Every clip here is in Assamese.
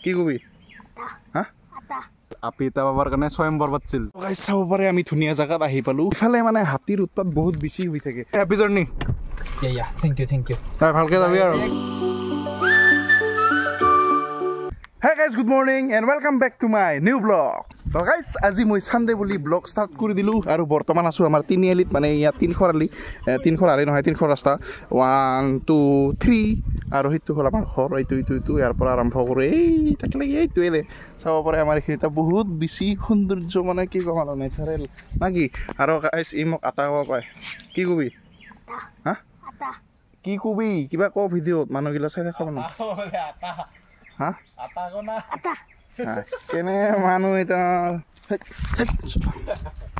কি কবি হা আপিতা বাবাৰ কাৰণে স্বয়ম্বৰ পাতিছিল গাইছ চাব পাৰে আমি ধুনীয়া জায়গাত আহি পালো ইফালে মানে হাতীৰ উৎপাত বহুত বেছি হৈ থাকে হ্যাপি জাৰ্নি থ্যাংক ইউ ভালকে যাবি আৰু Hey guys, good morning and welcome back to my new vlog. So guys, আজি মই Sunday বুলি vlog start কৰি দিলো আৰু বৰ্তমান আছো আমাৰ তিনিআলিত মানে ইয়া তিনখৰ আলি নহয় তিনখৰ ৰাস্তা 1 2 3 আৰু হিটো হল আমাৰ ঘৰ এইটো ইয়াৰ পৰা আৰম্ভ কৰি এই তাকলে এইটোৱে দে চাব পাৰে আমাৰ এখিনিটা বহুত বেছি সৌন্দৰ্য মানে কি কম আৰু নেচাৰেল নাকি আৰু গাইস ই মোক আটা খাব পায় কি কবি হা আটা কি কবি কিবা ক ভিডিঅ'ত মানুহগিলা চাই দেখাব না হা আটা কোনা আটা কেনে মানুহ এটা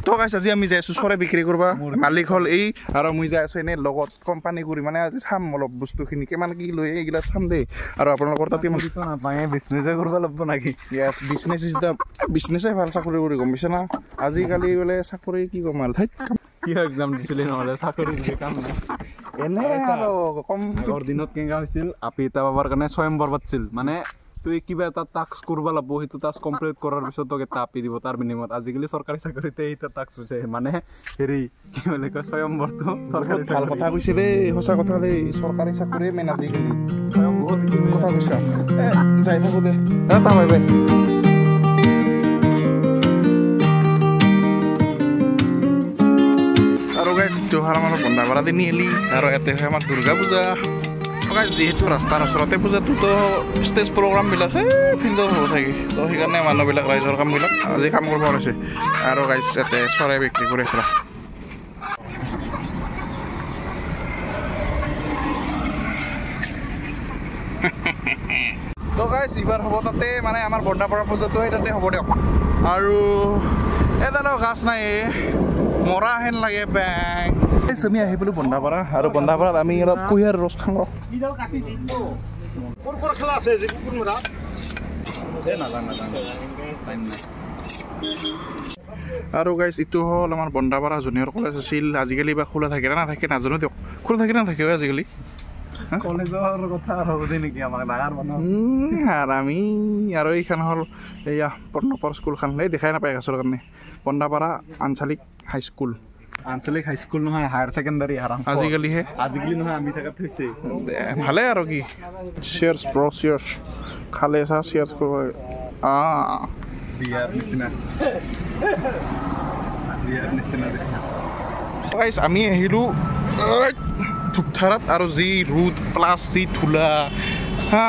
তো গাইছ আজি আমি যাইছো চৰে বিক্ৰী কৰবা মালিক হল এই আৰু মই যাই আছো এনে লগত কোম্পানী কৰি মানে আজি চাম অলপ বস্তুখিনি কিমান কি লৈ এইগিলা চাম দে আৰু আপোনালোকৰ তাতে মই নাপায়ে বিজনেছে কৰিব লাগব নাকি ইয়েস বিজনেস ইজ দা বিজনেসে ভাল চাকৰি কৰি গম পাইছ না আজিকালি বলে চাকৰি কি কম আৰু কি এক্সাম দিছিলি নহলে চাকৰি দিলে কাম নাই এনে আৰু কম আগৰ দিনত কেঙ্গা হৈছিল আপিতা বাবাৰ কাৰণে স্বয়ম্বৰ পাতিছিল মানে তুই কিবা এটা টাস্ক কৰিব লাগব হেতু টাস্ক কমপ্লিট কৰাৰ পিছত তোক এটা আপি দিব তাৰ বিনিময়ত আজিকালি চৰকাৰী চাকৰিতে এটা টাস্ক হৈছে মানে হেৰি কি বলে কয় স্বয়ম্বৰটো চৰকাৰী ভাল কথা কৈছে দে হোসা কথা দে চৰকাৰী চাকৰি মেন আজিকালি বহুত কথা কৈছা যাই থাকো দে টা বাই বাই আৰু গাইস তোহাৰ আমাৰ বন্দাপাৰা তিনিআলি আৰু ইয়াতে হয় আমাৰ দুৰ্গা পূজা যেহেতু ৰাস্তাৰ ওচৰতে পূজাটো তো ষ্টেজ প্ৰগ্ৰামবিলাক ফিল্ডত হ'ব থাকে তো সেইকাৰণে মানুহবিলাক ৰাইজৰ কামবিলাক আজি কাম কৰিব ওলাইছে আৰু গাইছ ইয়াতে চৰাই বিক্ৰী কৰি আছে তো গাইছ এইবাৰ হ'ব তাতে মানে আমাৰ বন্দাপাৰা পূজাটো তাতে হ'ব দিয়ক আৰু এডালো গাছ নাই মৰা হেন লাগে বেং আমি আহি পেলো বন্দাপাৰা আৰু বন্দাপাৰাত আমি অলপ কুঁহিয়াৰ ৰস খাওঁ আৰু গাইছ ইটো হ'ল আমাৰ বন্দাপাৰা জুনিয়ৰ কলেজ আছিল আজিকালি বা খোলা থাকে না নাথাকে নাজানো দিয়ক খোলা থাকে নাথাকে আজিকালি কলেজৰ কথা হ'ব দে নেকি আমাক ডাঙৰ মানুহ আৰু আমি আৰু এইখন হ'ল এয়া পৰ্ণপৰ স্কুলখন এই দেখাই নাপায় গাছৰ কাৰণে বন্দাপাৰা আঞ্চলিক হাইস্কুল আঞ্চলিক হাইস্কুল নহয় হায়াৰ সেকেন্ডাৰী আজিকালি নহয় আমি থাকাত হৈছে ভালে আৰু কি চিয়াৰ্ছ ব্ৰ চিয়াৰ্ছ খালে চা চিয়াৰ্ছ কৰিব বিয়াৰ নিচিনা গাইছ আমি আহিলোঁ ধূপধাৰাত আৰু যি ৰ'দ প্লাছ যি ধূলা হা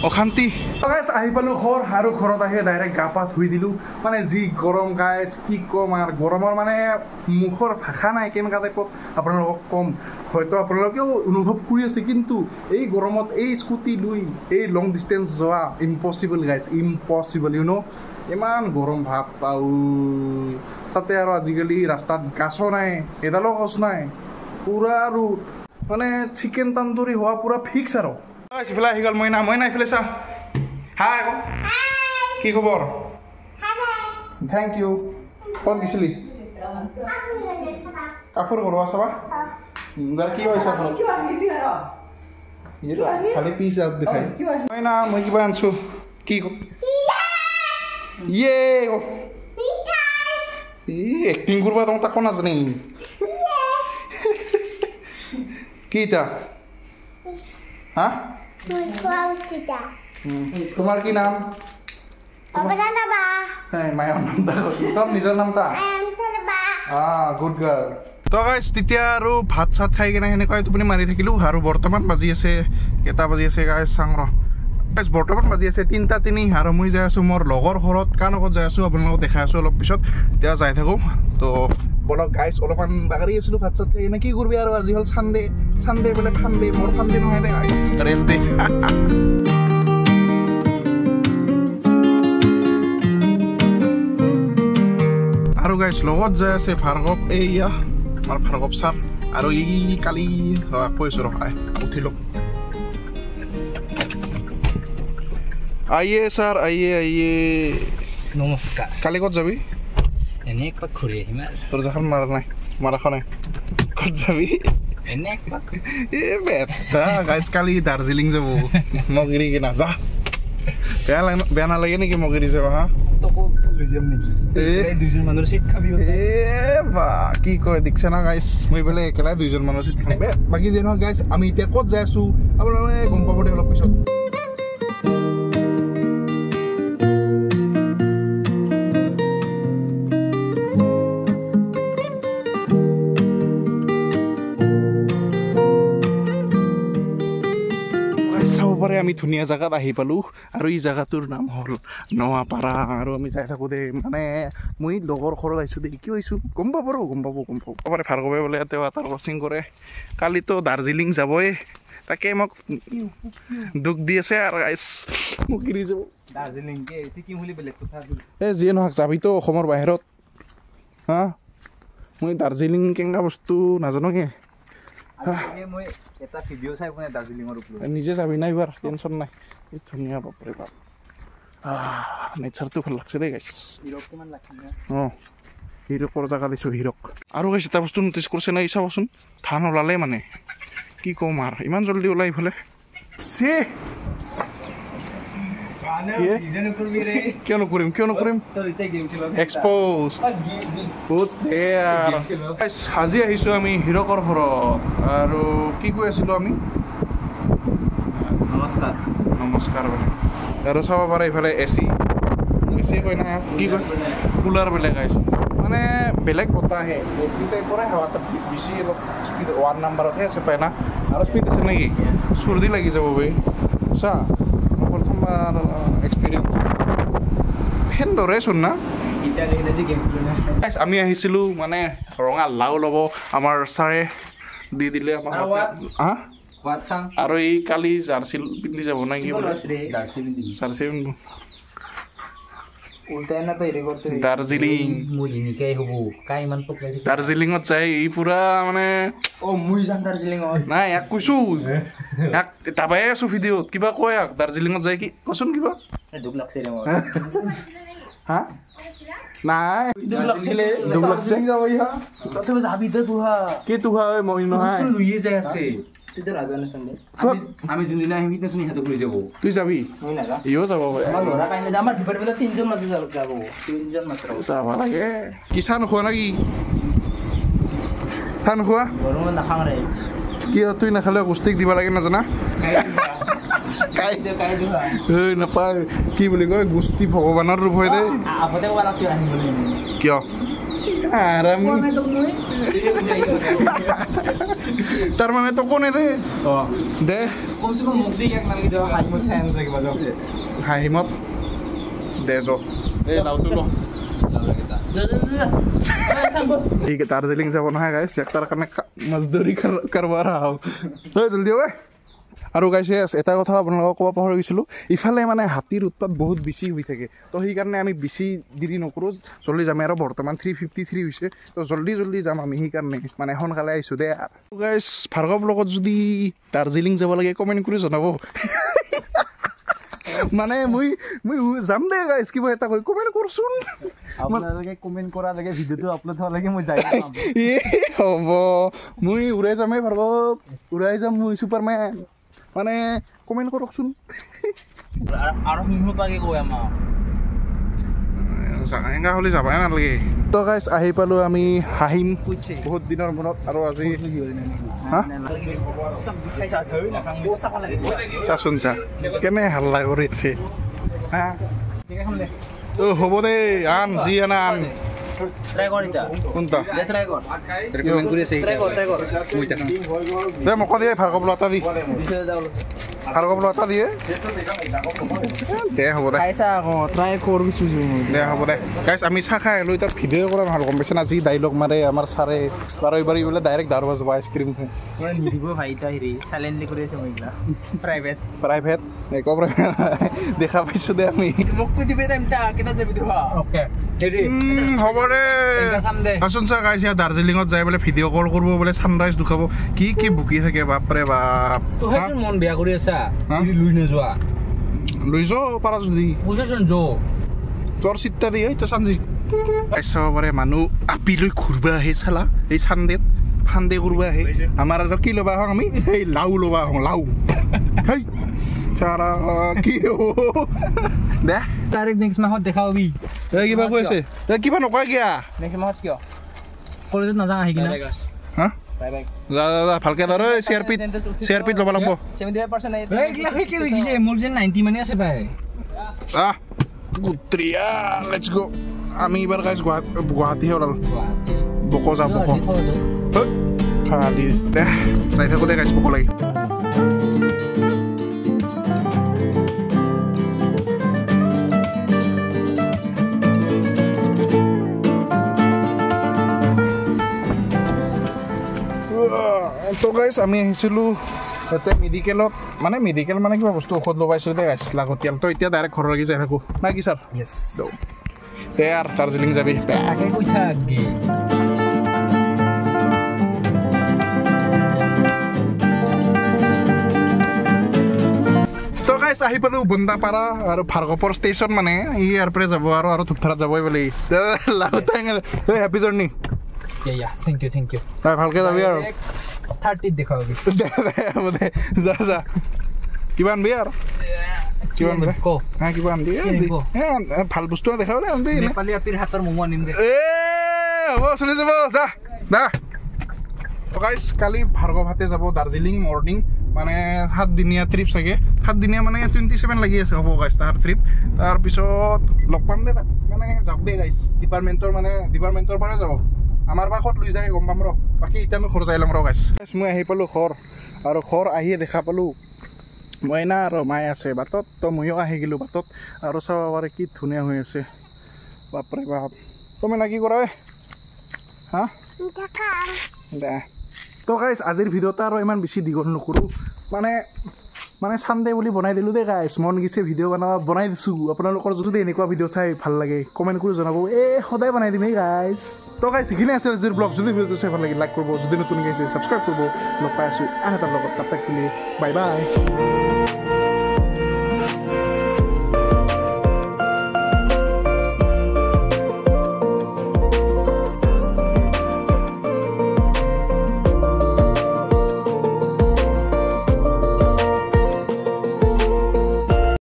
অশান্তি গাইছ আহি পালোঁ ঘৰ আৰু ঘৰত আহি ডাইৰেক্ট গা পা ধুই দিলোঁ মানে যি গৰম গাইছ কি ক'ম আৰু গৰমৰ মানে মুখৰ ভাষা নাই কেনেকুৱা টাইপত আপোনালোকক ক'ম হয়তো আপোনালোকেও অনুভৱ কৰি আছে কিন্তু এই গৰমত এই স্কুটি লৈ এই লং ডিষ্টেঞ্চ যোৱা ইম্পচিবল গাইছ ইম্পচিবল ইউ ন' ইমান গৰম ভাৱ পাওঁ তাতে আৰু আজিকালি ৰাস্তাত গাছো নাই এডালো গছ নাই পুৰা আৰু মানে চিকেন তান্দুৰি হোৱা পুৰা ফিক্স আৰু ইফালে আহি গ'ল মইনা ইফালে চা হাই আকৌ কি খবৰ থেংক ইউ ক'ত গৈছিলি কাপোৰ ঘৰুৱা চাবা কি হৈছে খালি পিছ আউট দেখাই মইনা মই কিবা আনছো কি ইয়ে এক্টিং কৰিব তোমাক তাকো নাজানে কি এটা হা তোমাৰ কি নাম তোৰ নিজৰ নাম তা গুড গাৰ্ল তো গাইছ তেতিয়া আৰু ভাত চাত খাই কিনে সেনেকৈ টোপনি মাৰি থাকিলোঁ আৰু বৰ্তমান বাজি আছে এটা বাজি আছে গাইছ চাং ৰ গাইছ বৰ্তমান বাজি আছে 3:03 আৰু মই যাই আছোঁ মোৰ লগৰ ঘৰত কাৰ লগত যাই আছোঁ আপোনালোকক দেখাই আছোঁ অলপ পিছত তেতিয়া যাই থাকোঁ তো বলক গাইছ অলপমান বাগৰি আছিলোঁ ভাত চাত খাই কিনে কি কৰিবি আৰু আজি হ'ল চানডে বোলে ফান্দে মোৰ ফান্দে নহয় দে গাইছ ৰেষ্ট দে আৰু গাইছ লগত যাই আছে ভাৰ্গৱ এইয়া আমাৰ ভাৰ্গৱ ছাৰ আৰু ই কালি কৈছোঁ ৰখাই উঠিলোঁ আইয়ে ছাৰ আইয়ে নমস্কাৰ কালি ক'ত যাবি এনে ক'ত ঘূৰি আহিম তোৰ জাখন মাৰাখন নাই ক'ত যাবি এ বেটা গাইছ কালি দাৰ্জিলিং যাব মোক এৰি কিনা যা বেয়া নালাগে নেকি মোক এৰি যাবা হা কি কয় দেখিছে না গাইছ মই বোলে একেলাই 2জন মানুহৰ চিট খাম বাকী যে নহয় গাইছ আমি এতিয়া ক'ত যাই আছো আপোনালোকে গম পাব দে অলপ পিছত চাব পাৰে আমি ধুনীয়া জেগাত আহি পালোঁ আৰু এই জেগাটোৰ নাম হ'ল নৱাপাৰা আৰু আমি যাই থাকোঁ দে মানে মই লগৰ ঘৰত আহিছোঁ দে কিয় আহিছোঁ গম পাব পাৰে ভাৰ্গৱে বোলে ইয়াতে ৱাটাৰ ক্ৰচিং কৰে কালিতো দাৰ্জিলিং যাবই তাকে মোক দুখ দি আছে আৰু মোক এৰি যাব এই যিয়ে নহওক যাবিতো অসমৰ বাহিৰত হা মই দাৰ্জিলিং কেনেকুৱা বস্তু নাজানোগে নিজে যাবি নাই এইবাৰ টেনশ্যন নাই ধুনীয়া বাপৰে বাপ নেচাৰটো ভাল লাগছে দেই গাইছ অঁ হিৰকৰ জেগা দিছোঁ হিৰক আৰু গাইছ এটা বস্তু নটিচ কৰিছে নাই চাবচোন ধান ওলালে মানে কি ক'ম আৰু ইমান জল্দি ওলাই ইফালে কিয় নকৰিম এক্সপ'জ আজি আহিছোঁ আমি হিৰকৰ ঘৰত আৰু কি কৈ আছিলোঁ আমি নমস্কাৰ বোলে আৰু চাব পাৰে ইফালে এচি কয় না কি কয় কুলাৰ বেলেগ আহিছে মানে বেলেগ বতাহ আহে এচি টাইপৰে হাৱাটো বেছি অলপ স্পীড 1 নম্বৰতহে আছে পায় না আৰু স্পীড আছে নেকি চৰ্দি লাগি যাব বে চা প্ৰথমবাৰ এক্সপিৰিয়েঞ্চ ফেন ধৰেচোন না আমি আহিছিলোঁ মানে ৰঙা লাও ল'ব আমাৰ ছাৰে দি দিলে আমাক আৰু এই কালি জাৰ্চি পিন্ধি যাব না কি জাৰ্চি দাৰ্জিলিঙত যাই ই পুৰা মানে নাই ইয়াক কৈছো ইয়াক তাবাই আছো ভিডিঅ'ত কিবা কয় দাৰ্জিলিঙত যাই কি কচোন কিবা হা নাই দুখ লাগছে কি তুহা মই নহয় আমি যোনদিনা আহিম সিদিনা শুনি সিহঁতক লৈ যাব তুই যাবি ইও যাব যাব লাগে কি চাহ নোখোৱা নাকি চাহ নোখোৱা কি তুই নাখালে কুস্তিক দিব লাগে নাজানা নাপায় কি বুলি কয় গুষ্টি ভগৱানৰ ৰূপ হয় দে কিয় তাৰ মানে তো কোনে দে দে হাঁহিমত দে দাৰ্জিলিং যাব নহয় গাইছ তাৰ কাৰণে মজদুৰি কৰিব জলদি হ'ব আৰু গাইছে এটা কথা আপোনালোকক ক'ব পাহৰি গৈছিলোঁ ইফালে মানে হাতীৰ উৎপাত বহুত বেছি হৈ থাকে তো সেইকাৰণে আমি বেছি দেৰি নকৰোঁ জল্দি যাম আৰু বৰ্তমান 3:53 হৈছে তো জল্দি যাম আমি সেইকাৰণে মানে সোনকালে আহিছোঁ দে আৰু গাইছ ভাৰ্গৱ লগত যদি দাৰ্জিলিং যাব লাগে কমেণ্ট কৰি জনাব মানে মই যাম দে গাইছ কিবা এটা কৰি কমেণ্ট কৰচোন আপোনালোকে কমেণ্ট কৰালৈকে ভিডিঅ'টো আপলোড হোৱালৈকে মই যাই হ'ব মই উৰাই যামেই ভাৰ্গৱ উৰাই যাম মই ছুপাৰমেন মানে কমেণ্ট কৰকচোন আৰু সিংহ পাকে কৈ আমাৰ এংগা হ'লে যাবাই নালাগে তো গাইছ আহি পালোঁ আমি হাঁহিম বহুত দিনৰ মূৰত আৰু আজি চাচোন চা কেনে হাল্লা কৰিছে হা হ'ব দে আন যি আনা আন কোনটা দে মোক দিয়ে ভাৰ্গৱ লতা দি দে হ'ব দে দে হ'ব দে গাইছ আমি চাহ খাই আহিলোঁ এতিয়া ভিডিঅ' কৰা ভাল গম পাইছে না যি ডাইলগ মাৰে আমাৰ ছাৰে বাৰ এইবাৰ বোলে ডাইৰেক্ট দাৰব যাব আইচক্ৰীম প্ৰাইভেট একো দেখা পাইছোঁ দে আমি হ'ব দে আচোন চা গাইছ ইয়াত দাৰ্জিলিঙত যাই বোলে ভিডিঅ' কল কৰিব বোলে ছানৰাইজ দেখাব কি বুকি থাকে বাপৰে বাপ মন বেয়া কৰি আছা লৈ যাওঁ পাৰা যদি তোৰ চিন্তা দিয়ে তই চানজি চাব পাৰে মানুহ আপি লৈ ঘূৰিব আহে চালা এই চান্দেত ফান্দে কৰিব আহে আমাৰ আৰু কি ল'বা আহোঁ আমি এই লাও ল'বা আহোঁ লাও চাৰা কি দে ডাইৰেক্ট নেক্সট মাহত দেখাবি কিবা কৈ আছে কিবা নকয় কিয়া নেক্সট মাহত কিয় কলেজত নাযাওঁ আহি কিনে হা যা যা ভালকে ধৰ চিআৰপিত ল'ব লাগিব 75% মোৰ যেন 90 মানে আছে ভাই গুত্ৰিয়া লেটছ গো আমি এবাৰ গাইছ গুৱাহাটীহে ওলালো বক যা বক খালি দে যাই থাকোঁতে গাইছ বক লাগি তো গাইছ আমি আহিছিলোঁ ইয়াতে মেডিকেলত মেডিকেল কিবা বস্তু ঔষধ লগাইছিলোঁ দে গাইছ লাগতিয়াল তো এতিয়া ডাইৰেক্ট ঘৰৰ লাগি যাই থাকোঁ নাই কি ছাৰ দে আৰু দাৰ্জিলিং যাবি আগে কৈ থাকগে তো গাইছ আহি পালোঁ বন্দাপাৰা আৰু ভাৰ্গৱৰ ষ্টেচন ইয়াৰ পৰা যাব আৰু ধূপধাৰাত যাবই বুলি হেপী জাৰ্ণি থেংক ইউ ভালকে যাবি আৰু 30 দেখাবি দে যা যা কিমান বি আৰু কিমান বি হা কিমান বি ভাল বস্তু দেখাবলৈ আনবি নেপালী আপিৰ হাতৰ মমো আনিম দে হ'ব চলি যাব যা দা গাইছ কালি ভাৰ্গৱহাটে যাব দাৰ্জিলিং মৰ্ণিং 7 দিনীয়া ট্ৰিপ চাগে 7 দিনীয়া 27 লাগি আছে হ'ব গাইছ তাৰ ট্ৰিপ তাৰপিছত লগ পাম দে তাত যাওক দে গাইছ ডিপাৰ্টমেণ্টৰ পৰা যাব আমাৰ বা ক'ত লৈ যায় গম পাম ৰ বাকী এতিয়া আমি ঘৰ যাই ল'ম ৰ গাইছ মই আহি পালোঁ ঘৰ আৰু ঘৰ আহিয়ে দেখা পালোঁ মইনা আৰু মায়ে আছে বাটত তো ময়ো আহি গ'লোঁ বাটত আৰু চাব পাৰে কি ধুনীয়া হৈ আছে বাপৰে বাপ তুমি না কি কৰা হা দে তো গাইছ আজিৰ ভিডিঅ'টো আৰু ইমান বেছি দীঘল নকৰোঁ চানডে বুলি বনাই দিলোঁ দেই গাইছ মন গৈছে ভিডিঅ' বনাই দিছোঁ আপোনালোকৰ যদি এনেকুৱা ভিডিঅ' চাই ভাল লাগে কমেণ্ট কৰি জনাব সদায় বনাই দিম গাইছ তো গাইছ এইখিনি আছিল আজিৰ ব্লগ যদি ভিডিঅ'টো চাই ভাল লাগে লাইক কৰিব যদি নতুন গাইছে ছাবস্ক্ৰাইব কৰিব লগ পাই আছোঁ আন এটাৰ লগত তাক বাই বাই